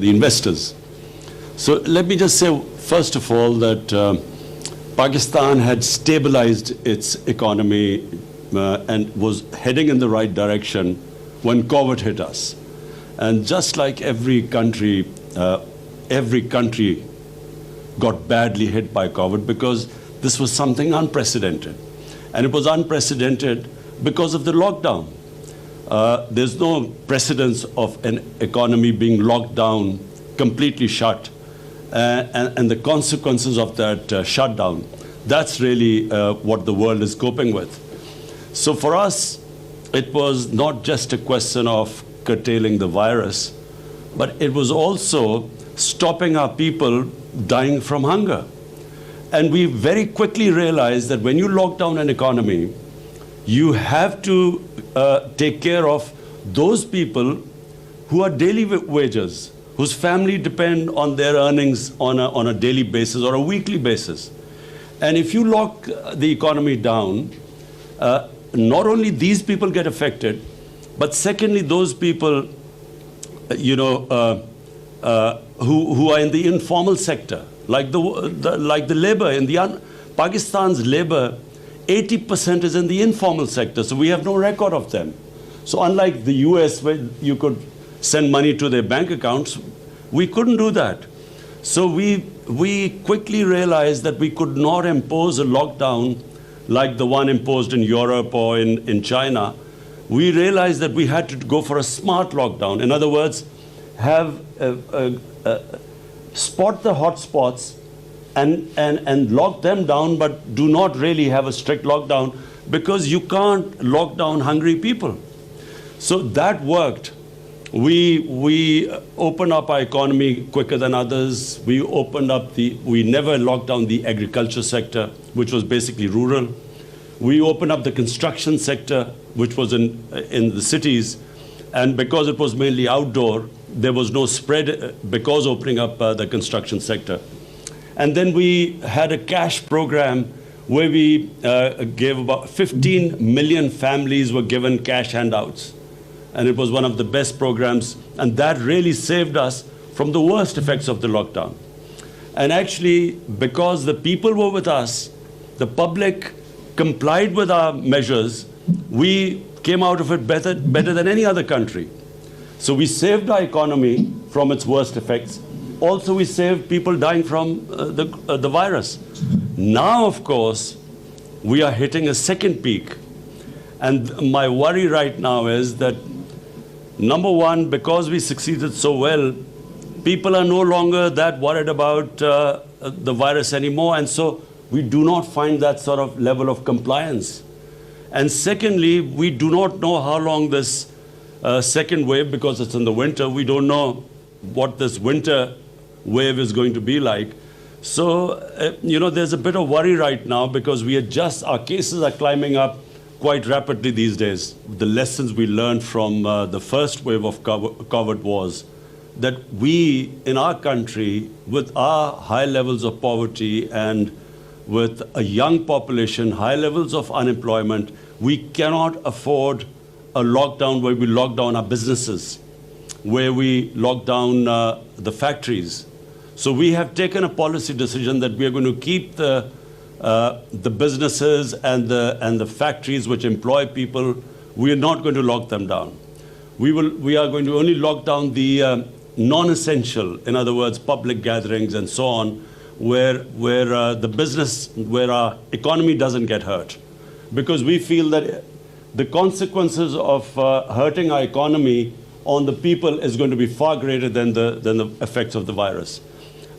the investors. So let me just say, first of all, that Pakistan had stabilized its economy and was heading in the right direction when COVID hit us. And just like every country got badly hit by COVID because this was something unprecedented. And it was unprecedented because of the lockdown. There's no precedence of an economy being locked down, completely shut, and the consequences of that shutdown. That's really what the world is coping with. So for us, it was not just a question of curtailing the virus, but it was also stopping our people dying from hunger. And we very quickly realized that when you lock down an economy, you have to take care of those people who are daily wagers, whose family depend on their earnings on a daily basis or a weekly basis. And if you lock the economy down, not only these people get affected, but secondly, those people, who are in the informal sector, like the labor in Pakistan's labor, 80% is in the informal sector, so we have no record of them. So unlike the US, where you could send money to their bank accounts, we couldn't do that. So we quickly realized that we could not impose a lockdown like the one imposed in Europe or in China. We realized that we had to go for a smart lockdown. In other words, have spot the hotspots and lock them down, but do not really have a strict lockdown, because you can't lock down hungry people. So that worked. We opened up our economy quicker than others. We never locked down the agriculture sector, which was basically rural. We opened up the construction sector, which was in the cities. And because it was mainly outdoor, there was no spread because opening up the construction sector. And then we had a cash program where we gave about 15 million families were given cash handouts. And it was one of the best programs. And that really saved us from the worst effects of the lockdown. And actually, because the people were with us, the public complied with our measures, we came out of it better than any other country. So we saved our economy from its worst effects. Also, we saved people dying from the virus. Now, of course, we are hitting a second peak. And my worry right now is that, number one, because we succeeded so well, people are no longer that worried about the virus anymore. And so we do not find that sort of level of compliance. And secondly, we do not know how long this second wave, because it's in the winter, we don't know what this winter wave is going to be like. So, there's a bit of worry right now, because our cases are climbing up quite rapidly these days. The lessons we learned from the first wave of COVID was that we, in our country, with our high levels of poverty and with a young population, high levels of unemployment, we cannot afford a lockdown where we lock down our businesses, where we lock down the factories. So we have taken a policy decision that we are going to keep the businesses and the factories which employ people. We are not going to lock them down. We are going to only lock down the non-essential, in other words, public gatherings and so on, where our economy doesn't get hurt. Because we feel that the consequences of hurting our economy on the people is going to be far greater than the effects of the virus.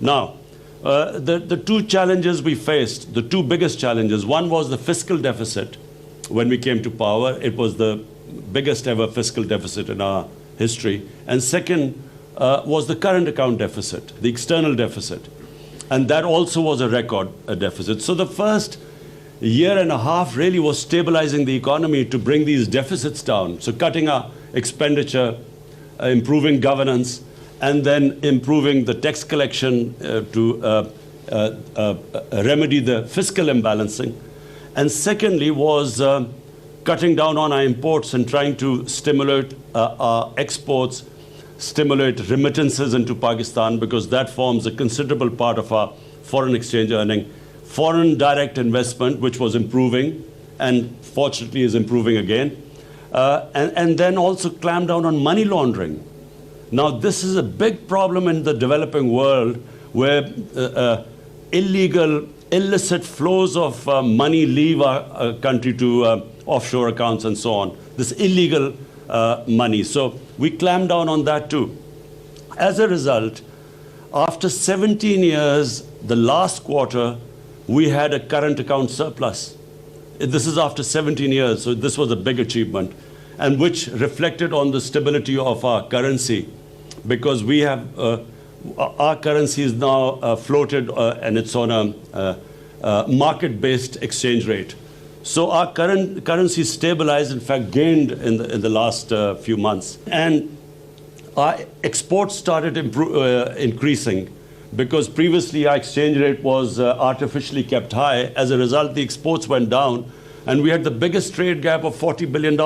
Now, the two challenges we faced, the two biggest challenges, one was the fiscal deficit. When we came to power, it was the biggest ever fiscal deficit in our history. And second was the current account deficit, the external deficit. And that also was a record deficit. So the first year and a half really was stabilizing the economy to bring these deficits down. So cutting our expenditure, improving governance, and then improving the tax collection to remedy the fiscal imbalancing. And secondly was cutting down on our imports and trying to stimulate our exports stimulate remittances into Pakistan, because that forms a considerable part of our foreign exchange earning. Foreign direct investment, which was improving and fortunately is improving again. And then also clamp down on money laundering. Now, this is a big problem in the developing world, where illegal, illicit flows of money leave our country to offshore accounts and so on. This illegal money. So we clamp down on that too. As a result, after 17 years, the last quarter, we had a current account surplus. This is after 17 years, so this was a big achievement, and which reflected on the stability of our currency, because we have, our currency is now floated and it's on a market-based exchange rate. So our current currency stabilized, in fact, gained in the last few months. And our exports started increasing, because previously our exchange rate was artificially kept high. As a result, the exports went down, and we had the biggest trade gap of $40 billion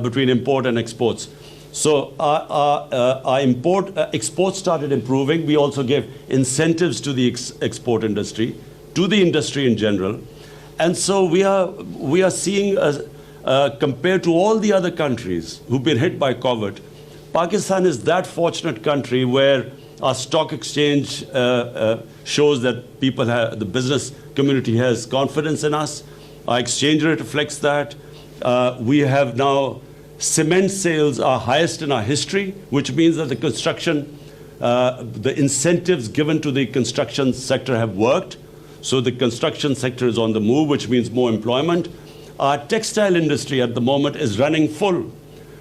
between import and exports. So our exports started improving. We also gave incentives to the export industry, to the industry in general. And so we are seeing, compared to all the other countries who've been hit by COVID, Pakistan is that fortunate country where our stock exchange shows that people the business community has confidence in us. Our exchange rate reflects that. We have now cement sales are highest in our history, which means that the construction, the incentives given to the construction sector have worked. So the construction sector is on the move, which means more employment. Our textile industry at the moment is running full.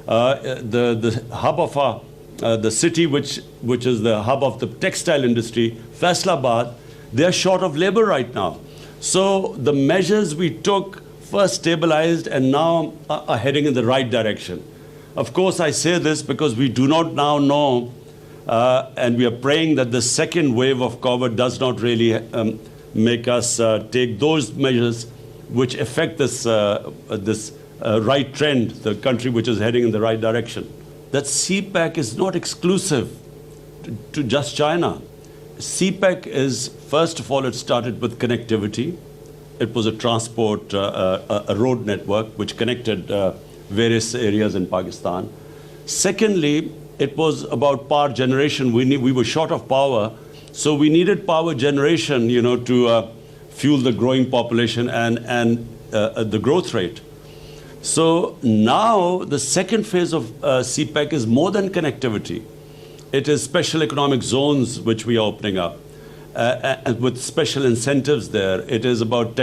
The hub of our the city, which is the hub of the textile industry, Faisalabad, they're short of labor right now. So the measures we took first stabilized and now are heading in the right direction. Of course, I say this because we do not now know, and we are praying that the second wave of COVID does not really make us take those measures which affect this, right trend, the country which is heading in the right direction. That CPEC is not exclusive to just China. CPEC is, first of all, it started with connectivity. It was a transport, a road network which connected various areas in Pakistan. Secondly, it was about power generation. We were short of power, so we needed power generation, you know, to fuel the growing population and the growth rate. So now the second phase of CPEC is more than connectivity. It is special economic zones which we are opening up, and with special incentives there. It is about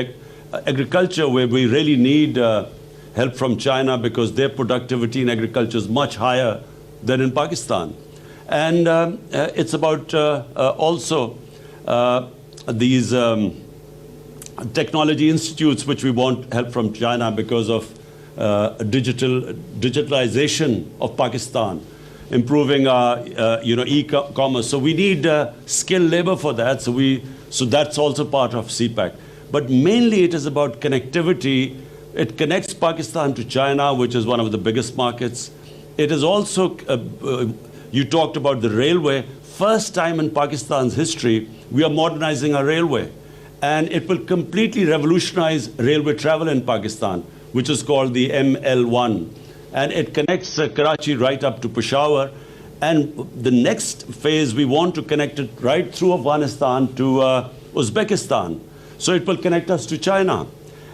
agriculture, where we really need help from China, because their productivity in agriculture is much higher than in Pakistan. And it's about also these technology institutes which we want help from China because of digitalization of Pakistan, improving our e-commerce. So we need skilled labor for that. So that's also part of CPEC. But mainly it is about connectivity. It connects Pakistan to China, which is one of the biggest markets. It is also, you talked about the railway. First time in Pakistan's history, we are modernizing our railway. And it will completely revolutionize railway travel in Pakistan, which is called the ML1. And it connects Karachi right up to Peshawar. And the next phase, we want to connect it right through Afghanistan to Uzbekistan. So it will connect us to China.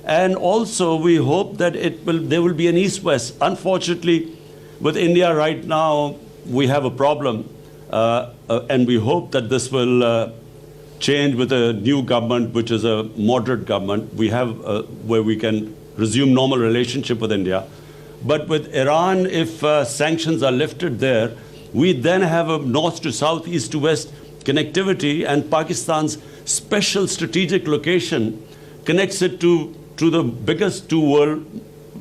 And also, we hope that there will be an east-west. Unfortunately, with India right now, we have a problem. And we hope that this will change with a new government, which is a moderate government. We have where we can resume normal relationship with India. But with Iran, if sanctions are lifted there, we then have a north to south, east to west connectivity, and Pakistan's special strategic location connects it to the biggest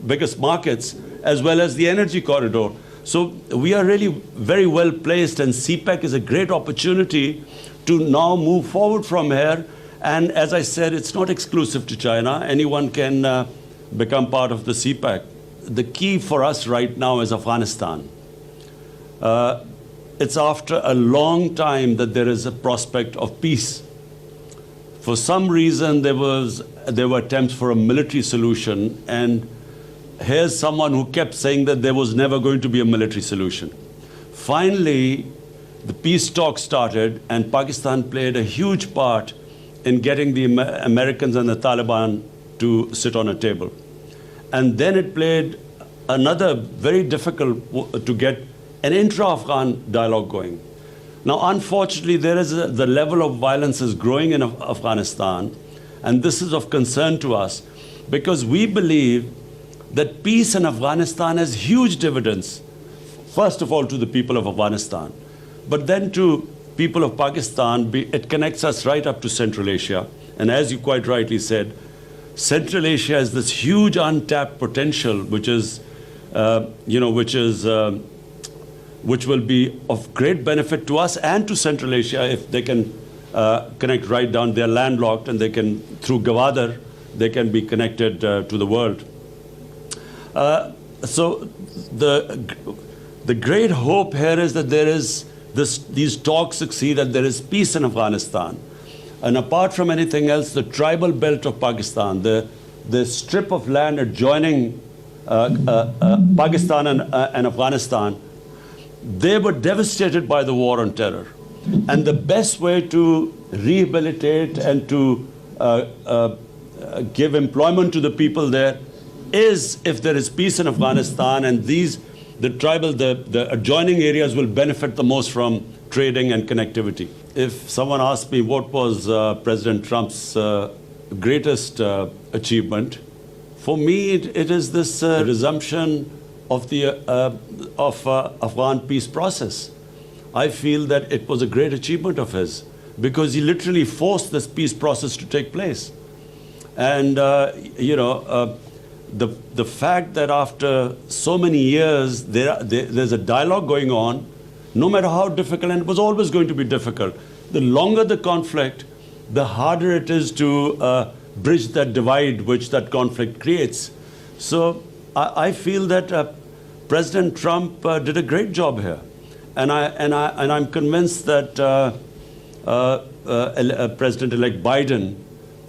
biggest markets, as well as the energy corridor. So we are really very well placed, and CPEC is a great opportunity to now move forward from here. And as I said, it's not exclusive to China. Anyone can become part of the CPEC. The key for us right now is Afghanistan. it's after a long time that there is a prospect of peace. For some reason, there were attempts for a military solution, and here's someone who kept saying that there was never going to be a military solution. Finally, the peace talks started, and Pakistan played a huge part in getting the Americans and the Taliban to sit on a table. And then it played another very difficult to get an intra-Afghan dialogue going. Now, unfortunately, the level of violence is growing in Afghanistan, and this is of concern to us because we believe that peace in Afghanistan has huge dividends, first of all to the people of Afghanistan, but then to people of Pakistan. It connects us right up to Central Asia, and as you quite rightly said, Central Asia has this huge untapped potential, which will be of great benefit to us and to Central Asia if they can connect right down. They're landlocked, and they can, through Gwadar, they can be connected to the world. So the great hope here is that these talks succeed and there is peace in Afghanistan. And apart from anything else, the tribal belt of Pakistan, the strip of land adjoining Pakistan and Afghanistan, they were devastated by the war on terror. And the best way to rehabilitate and to give employment to the people there is if there is peace in Afghanistan, and the adjoining areas will benefit the most from trading and connectivity. If someone asked me what was President Trump's greatest achievement, for me it is this resumption of the Afghan peace process. I feel that it was a great achievement of his because he literally forced this peace process to take place. And the fact that after so many years there's a dialogue going on, no matter how difficult, and it was always going to be difficult. The longer the conflict, the harder it is to bridge that divide which that conflict creates. So I feel that President Trump did a great job here, and I'm convinced that President-elect Biden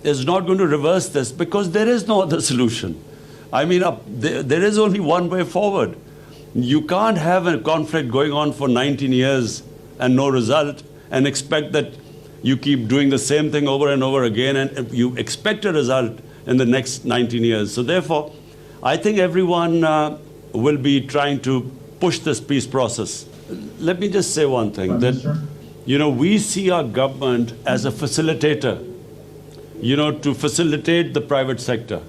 is not going to reverse this because there is no other solution. I mean, there is only one way forward. You can't have a conflict going on for 19 years and no result and expect that you keep doing the same thing over and over again and you expect a result in the next 19 years. So therefore, I think everyone will be trying to push this peace process. Let me just say one thing, that, we see our government as a facilitator, to facilitate the private sector.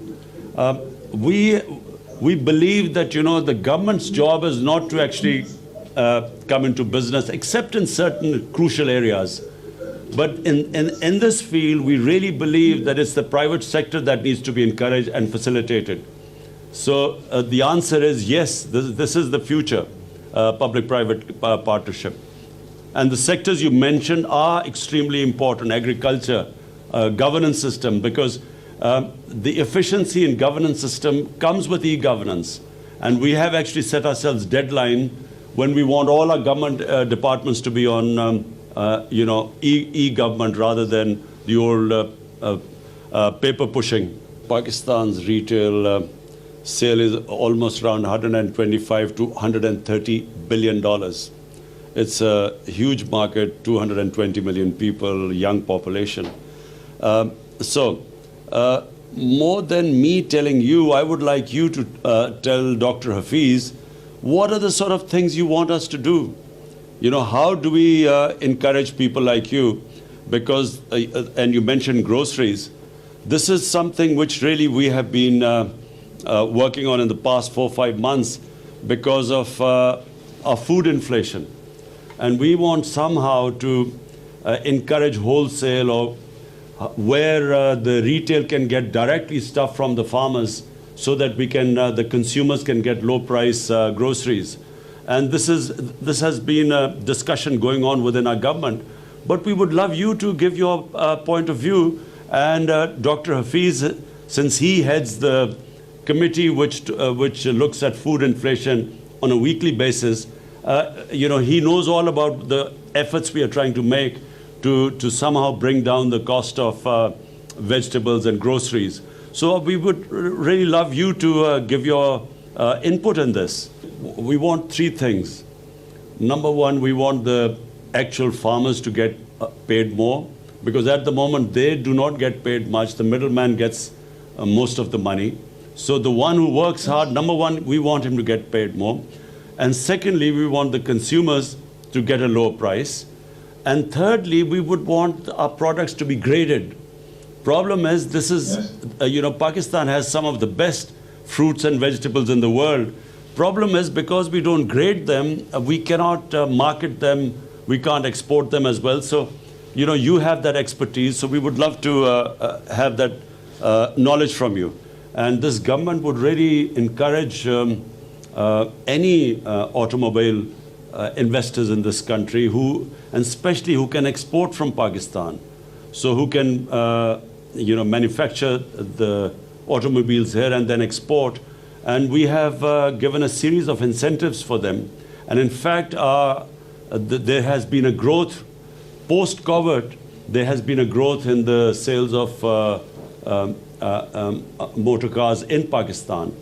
We believe that, the government's job is not to actually come into business, except in certain crucial areas. But in this field, we really believe that it's the private sector that needs to be encouraged and facilitated. So the answer is yes, this is the future, public-private partnership. And the sectors you mentioned are extremely important: agriculture, governance system, because the efficiency in governance system comes with e-governance. And we have actually set ourselves deadline when we want all our government departments to be on e-government rather than the old paper pushing. Pakistan's retail sale is almost around 125 to 130 billion dollars. It's a huge market, 220 million people, young population. More than me telling you, I would like you to tell Dr. Hafiz, what are the sort of things you want us to do? How do we encourage people like you? Because, and you mentioned groceries, this is something which really we have been working on in the past 4 or 5 months because of our food inflation. And we want somehow to encourage wholesale or where the retail can get directly stuff from the farmers so that we can, the consumers can get low price groceries. And this has been a discussion going on within our government. But we would love you to give your point of view. And Dr. Hafiz, since he heads the committee which looks at food inflation on a weekly basis, he knows all about the efforts we are trying to make to somehow bring down the cost of vegetables and groceries. So we would really love you to give your input in this. We want three things. Number one, we want the actual farmers to get paid more, because at the moment they do not get paid much. The middleman gets most of the money. So the one who works hard, number one, we want him to get paid more. And secondly, we want the consumers to get a lower price. And thirdly, we would want our products to be graded. Problem is, this is, Pakistan has some of the best fruits and vegetables in the world. Problem is, because we don't grade them, we cannot market them, we can't export them as well. So, you have that expertise, so we would love to have that knowledge from you. And this government would really encourage any automobile investors in this country and especially who can export from Pakistan. So who can, manufacture the automobiles here and then export. And we have given a series of incentives for them. And in fact, there has been a growth post-COVID. There has been a growth in the sales of motor cars in Pakistan.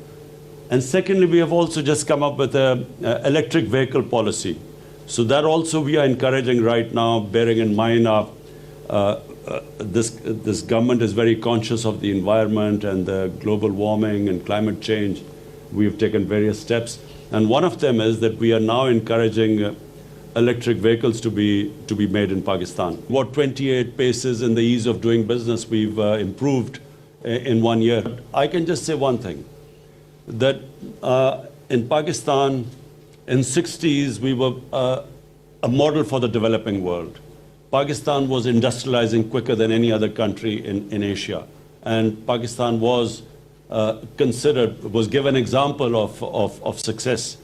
And secondly, we have also just come up with an electric vehicle policy. So that also we are encouraging right now, bearing in mind this government is very conscious of the environment and the global warming and climate change. We have taken various steps. And one of them is that we are now encouraging electric vehicles to be made in Pakistan. What 28 paces in the ease of doing business we've improved in 1 year. I can just say one thing, that in Pakistan, in 60s, we were a model for the developing world. Pakistan was industrializing quicker than any other country in Asia. And Pakistan was given example of success.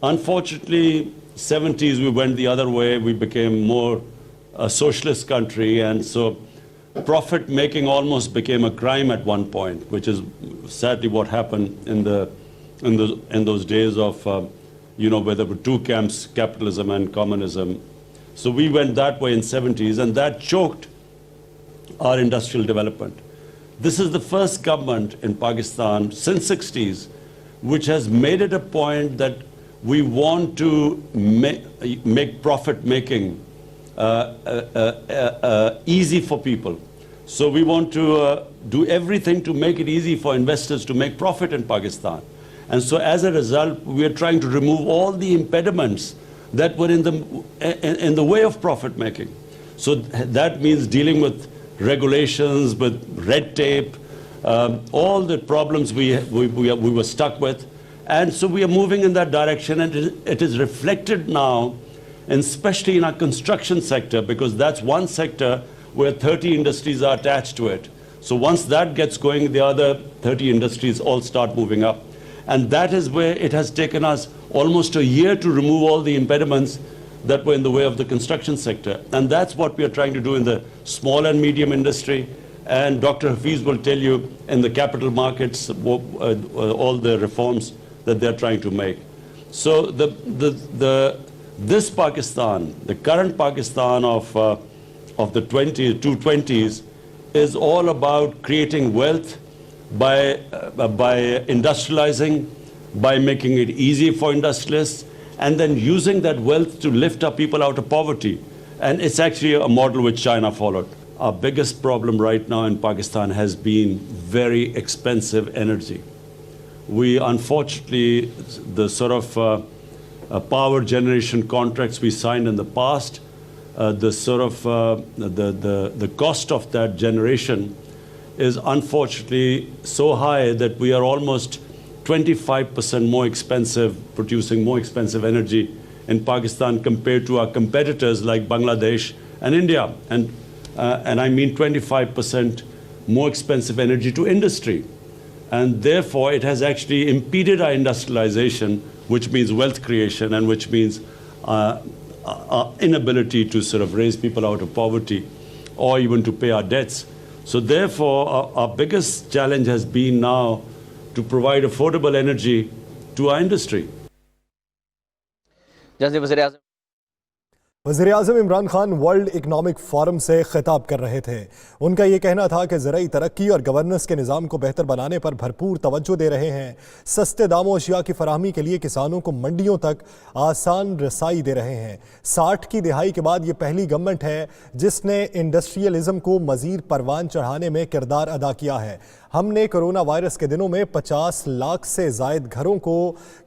Unfortunately, 70s, we went the other way. We became more a socialist country. And so profit making almost became a crime at one point, which is sadly what happened in those days of, where there were two camps, capitalism and communism. So we went that way in 70s, and that choked our industrial development. This is the first government in Pakistan since 60s which has made it a point that we want to make profit making easy for people. So we want to do everything to make it easy for investors to make profit in Pakistan. And so as a result, we are trying to remove all the impediments that were in the way of profit making. So that means dealing with regulations, with red tape, all the problems we were stuck with. And so we are moving in that direction, and it is reflected now, and especially in our construction sector, because that's one sector where 30 industries are attached to it. So once that gets going, the other 30 industries all start moving up. And that is where it has taken us almost a year to remove all the impediments that were in the way of the construction sector. And that's what we are trying to do in the small and medium industry. And Dr. Hafiz will tell you in the capital markets all the reforms that they're trying to make. So this Pakistan, the current Pakistan of the 220s, is all about creating wealth by industrializing, by making it easy for industrialists, and then using that wealth to lift up people out of poverty. And it's actually a model which China followed. Our biggest problem right now in Pakistan has been very expensive energy. We unfortunately, the sort of power generation contracts we signed in the past, the cost of that generation is unfortunately so high that we are almost 25% more expensive, producing more expensive energy in Pakistan compared to our competitors like Bangladesh and India. And I mean 25% more expensive energy to industry. And therefore, it has actually impeded our industrialization, which means wealth creation, and which means our inability to sort of raise people out of poverty or even to pay our debts. So therefore, our biggest challenge has been now to provide affordable energy to our industry. जैसे वज़ीर-ए-आज़म Imran Khan world economic forum से खिताब कर रहे थे। उनका ये कहना था कि ज़राई तरक्की और गवर्नेंस के निज़ाम को बेहतर बनाने पर भरपूर तवज्जो दे रहे हैं। सस्ते दामों अशिया की फराहमी के लिए किसानों को मंडियों तक आसान रसाई दे रहे हैं। 60 की दिहाई के बाद ये पहली गवर्नमेंट है जिसने इंडस्ट्रियलिज्म को मज़ीद परवान चढ़ाने में किरदार अदा किया है। हमने कोरोना वायरस के दिनों में 50 लाख से ज़ायद घरों को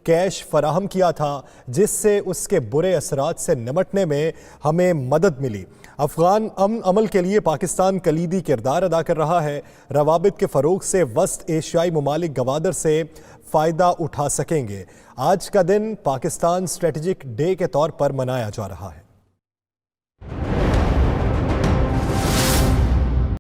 कैश फराहम किया था, जिससे उसके बुरे असरात से निमटने में हमें मदद मिली। अफगान अमन अमल के लिए पाकिस्तान कलीदी किरदार अदा कर रहा है। रवाबित के फ़रोग से वस्त एशियाई ममालिक गवादर से फ़ायदा उठा सकेंगे। आज का दिन पाकिस्तान स्ट्रेटजिक डे के तौर पर मनाया जा रहा है।